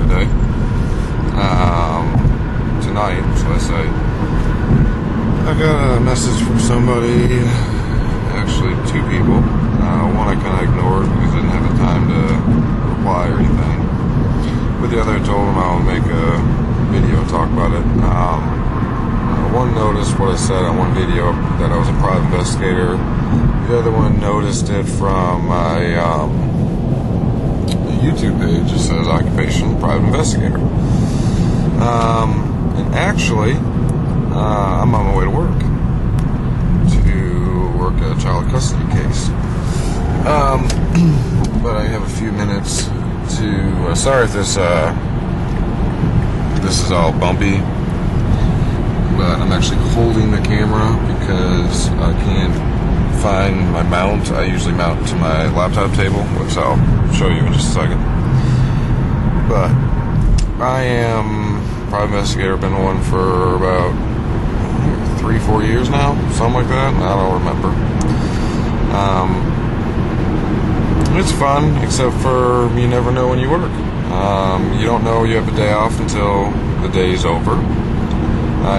today. Tonight, shall I say. I got a message from somebody, actually two people. One I kind of ignored because I didn't have the time to reply or anything. But the other I told him I would make a video and talk about it. One noticed what I said on one video, that I was a private investigator. The other one noticed it from my YouTube page. It says occupation private investigator. And actually, I'm on my way to work a child custody case. But I have a few minutes to. Sorry if this is all bumpy, but I'm actually holding the camera because I can't find my mount. I usually mount to my laptop table, which I'll show you in just a second. But I am a private investigator. I've been one for about 3-4 years now, something like that. I don't remember. It's fun, except for you never know when you work. You don't know you have a day off until the day is over.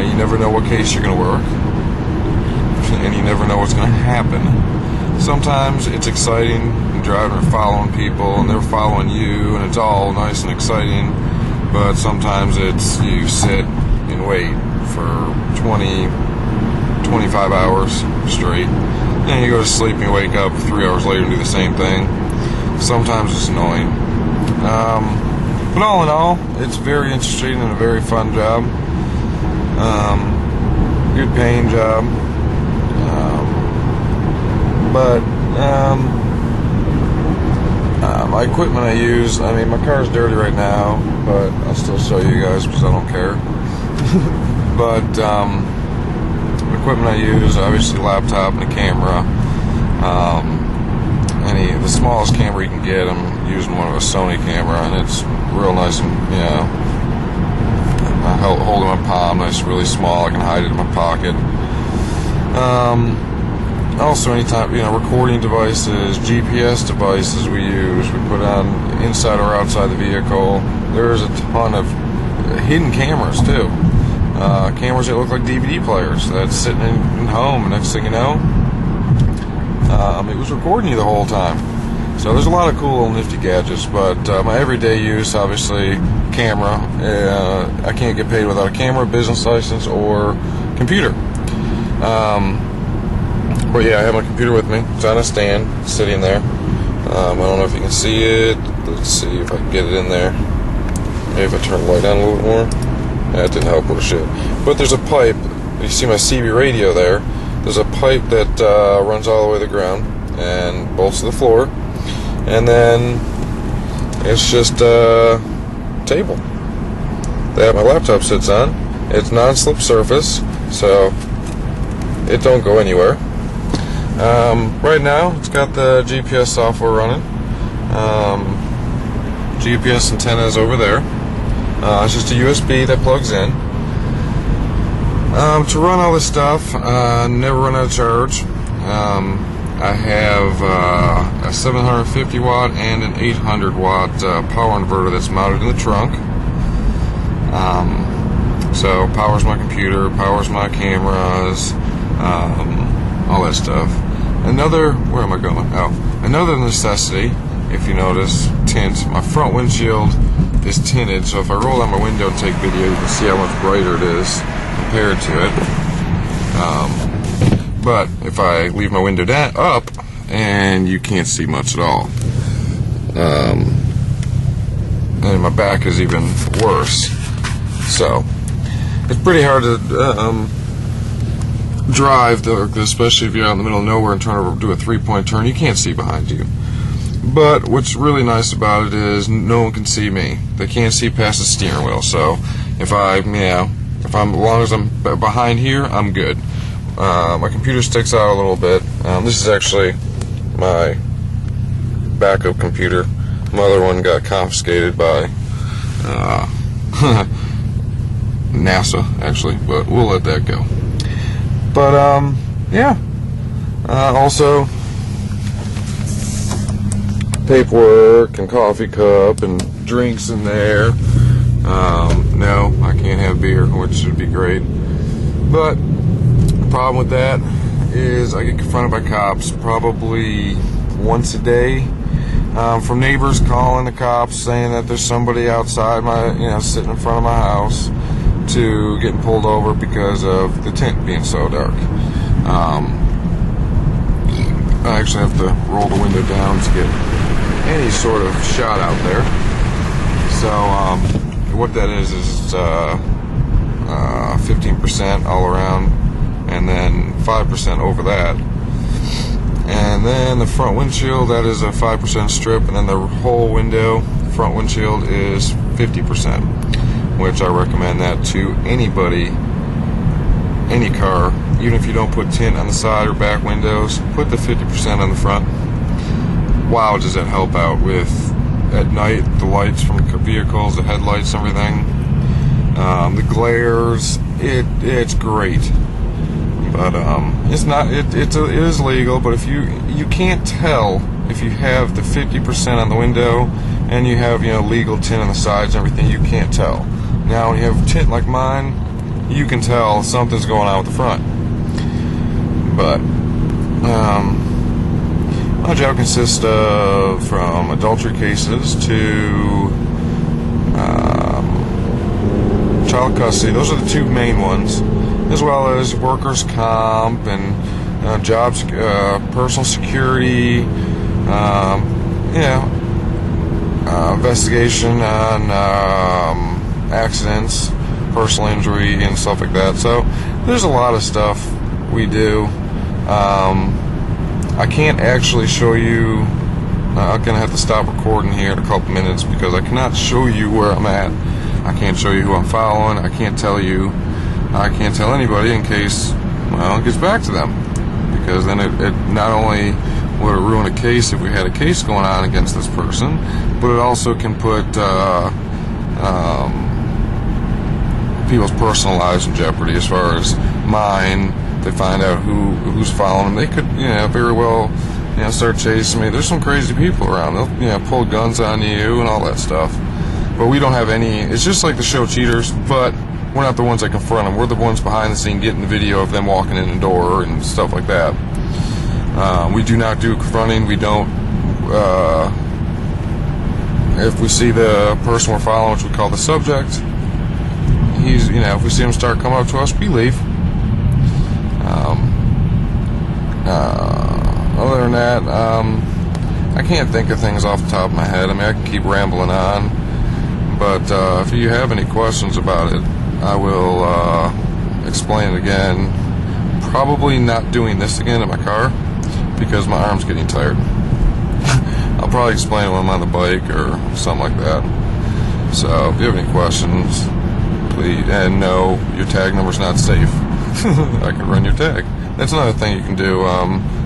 You never know what case you're going to work, and you never know what's going to happen. Sometimes it's exciting, you're driving or following people, and they're following you, and it's all nice and exciting. But sometimes it's you sit and wait for 25 hours straight, and you go to sleep and you wake up 3 hours later and do the same thing. Sometimes it's annoying. But all in all, it's very interesting and a very fun job. Good paying job. My equipment I use, my car's dirty right now, but I'll still show you guys because I don't care. But the equipment I use, obviously a laptop and a camera. The smallest camera you can get, I'm using one of a Sony camera, and it's real nice and, I hold it in my palm, nice, really small, I can hide it in my pocket. Also, anytime, recording devices, GPS devices we use, we put on inside or outside the vehicle. There's a ton of hidden cameras, too. Cameras that look like DVD players that's sitting in home, and next thing you know, it was recording you the whole time. So there's a lot of cool nifty gadgets, but my everyday use, obviously, camera. I can't get paid without a camera, business license, or computer. But yeah, I have my computer with me. It's on a stand, sitting there. I don't know if you can see it. Let's see if I can get it in there. Maybe if I turn the light on a little more. That didn't help with shit. But there's a pipe. You see my CB radio there. There's a pipe that runs all the way to the ground and bolts to the floor. And then it's just a table that my laptop sits on. It's non-slip surface, so it don't go anywhere. Right now, it's got the GPS software running. GPS antenna is over there. It's just a USB that plugs in. To run all this stuff, never run out of charge. I have a 750 watt and an 800 watt power inverter that's mounted in the trunk. So powers my computer, powers my cameras, all that stuff. Where am I going? Another necessity, if you notice, tint. My front windshield is tinted, so if I roll down my window and take video, you can see how much brighter it is compared to it. But if I leave my window up, and you can't see much at all. And my back is even worse. So it's pretty hard to drive, especially if you're out in the middle of nowhere and trying to do a 3-point turn. You can't see behind you. But what's really nice about it is no one can see me. They can't see past the steering wheel. So as long as I'm behind here, I'm good. My computer sticks out a little bit. This is actually my backup computer. My other one got confiscated by NASA, actually, but we'll let that go. But yeah. Also, paperwork and coffee cup and drinks in there. No, I can't have beer, which would be great. But the problem with that is I get confronted by cops probably once a day, from neighbors calling the cops saying that there's somebody outside my, sitting in front of my house, to getting pulled over because of the tint being so dark. I actually have to roll the window down to get any sort of shot out there. So what that is 15% all around, and then 5% over that. And then the front windshield, that is a 5% strip, and then the whole window, front windshield is 50%, which I recommend that to anybody, any car. Even if you don't put tint on the side or back windows, put the 50% on the front. Wow, does that help out with, at night, the lights from the vehicles, the headlights, everything. The glares, it's great. But it's not. It is legal. But if you can't tell if you have the 50% on the window and you have legal tint on the sides and everything, you can't tell. Now when you have tint like mine, you can tell something's going on with the front. But my job consists of from adultery cases to child custody. Those are the two main ones, as well as workers' comp and jobs, personal security, investigation on accidents, personal injury, and stuff like that. So there's a lot of stuff we do. I can't actually show you. I'm gonna have to stop recording here in a couple minutes because I cannot show you where I'm at. I can't show you who I'm following. I can't tell anybody in case, it gets back to them. Because then it not only would it ruin a case if we had a case going on against this person, but it also can put people's personal lives in jeopardy. As far as mine, they find out who's following them. They could, very well, start chasing me. There's some crazy people around. They'll, pull guns on you and all that stuff. But we don't have any. It's just like the show Cheaters, but we're not the ones that confront them. We're the ones behind the scene getting the video of them walking in the door and stuff like that. We do not do confronting. We don't. If we see the person we're following, which we call the subject, if we see him start coming up to us, we leave. Other than that, I can't think of things off the top of my head. I mean, I can keep rambling on, but if you have any questions about it, I will explain it again. Probably not doing this again in my car because my arm's getting tired. I'll probably explain it when I'm on the bike or something like that. So if you have any questions, please, and no, your tag number's not safe. I can run your tag. That's another thing you can do.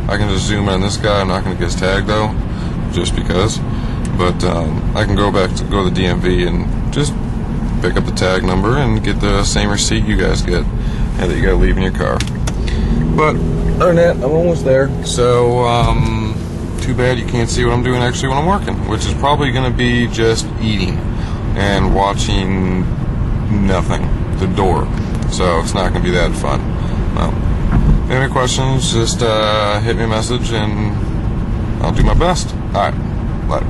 I can just zoom in on this guy. I'm not going to get his tag though, just because. But I can go to the DMV and just pick up the tag number and get the same receipt you guys get, and that you got to leave in your car. But other than that, I'm almost there. So too bad you can't see what I'm doing actually when I'm working, which is probably going to be just eating and watching nothing, the door. So it's not going to be that fun. Well, if you have any questions, just hit me a message and I'll do my best. Alright, bye.